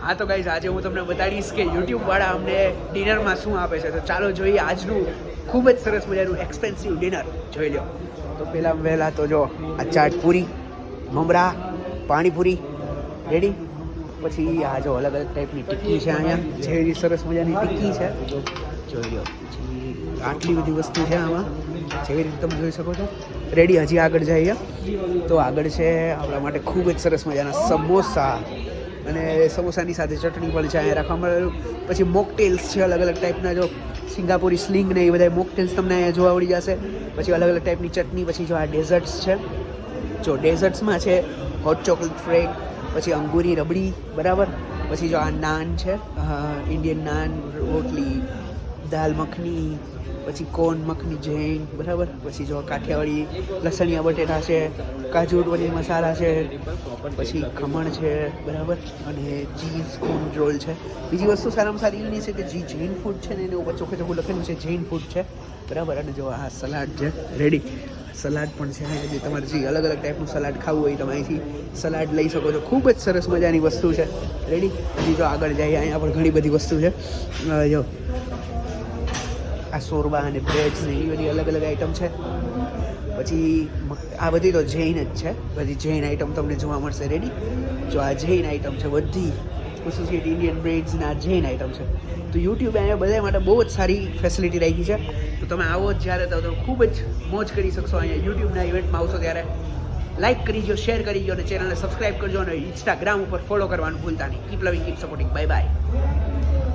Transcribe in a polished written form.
હા તો ગાઈઝ આજે હું તમને બતાડીશ કે યુટ્યુબવાળા અમને ડિનરમાં શું આપે છે. તો ચાલો જોઈએ આજનું ખૂબ જ સરસ મજાનું એક્સપેન્સિવ ડિનર જોઈ લો. તો પહેલાં તો જો આ ચાટ પૂરી, મમરા, પાણીપુરી રેડી. પછી આ જો અલગ અલગ ટાઈપની ટિક્કી છે અહીંયા, જેવી સરસ મજાની ટિક્કી છે જોઈ લો. પછી આટલી બધી વસ્તુ છે આમાં, જેવી રીતે તમે જોઈ શકો છો રેડી. હજી આગળ જઈએ તો આગળ છે આપણા માટે ખૂબ જ સરસ મજાના સમોસા, અને સમોસાની સાથે ચટણી પણ છે અહીંયા રાખવામાં આવેલું. પછી મોકટેલ્સ છે અલગ અલગ ટાઈપના, જો સિંગાપુરી સ્લિંગ ને એ બધા મોકટેલ્સ તમને અહીંયા જોવા મળી જશે. પછી અલગ અલગ ટાઈપની ચટણી. પછી જો આ ડેઝર્ટ્સ છે, જો ડેઝર્ટ્સમાં છે હોટ ચોકલેટ ફ્રેક, પછી અંગૂરી રબડી બરાબર. પછી જો આ નાન છે, ઇન્ડિયન નાન, રોટલી, દાલ મખની, પછી કોર્ન મખની જૈન બરાબર. પછી જો કાઠિયાવાડી લસણિયા બટેટા છે, કાજુ પનીર મસાલા છે, પછી ખમણ છે બરાબર, અને ચીઝ કોર્ન રોલ છે. બીજી વસ્તુ સારામાં સારી એની છે કે જે જૈન ફૂડ છે ને એની ઉપર ચોખ્ખે ચોખ્ખું લખેલું છે જૈન ફૂડ છે બરાબર. અને જો આ સલાડ છે રેડી, સલાડ પણ છે. જે તમારે જે અલગ અલગ ટાઈપનું સલાડ ખાવું હોય તમે અહીંથી સલાડ લઈ શકો છો. ખૂબ જ સરસ મજાની વસ્તુ છે રેડી. હજી જો આગળ જઈએ અહીંયા પણ ઘણી બધી વસ્તુ છે. જો આ શોરબા અને બ્રેડ્સ ને એવી બધી અલગ અલગ આઈટમ છે. પછી આ બધી તો જૈન જ છે, બધી જૈન આઈટમ તમને જોવા મળશે રેડી. જો આ જૈન આઈટમ છે બધી, ખુશી ઇન્ડિયન બ્રેડ્સ ને આ જૈન આઈટમ છે. તો યુટ્યુબ અહીંયા બધા માટે બહુ જ સારી ફેસિલિટી રાખી છે. તો તમે આવો જ જ્યારે તો ખૂબ જ મોજ કરી શકશો. અહીંયા યુટ્યુબના ઇવેન્ટમાં આવશો ત્યારે લાઇક કરીજો, શેર કરીજો, અને ચેનલને સબસ્ક્રાઈબ કરજો, અને ઇન્સ્ટાગ્રામ ઉપર ફોલો કરવાનું ભૂલતા નહીં. કીપ લવિંગ, કીપ સપોર્ટિંગ. Bye bye.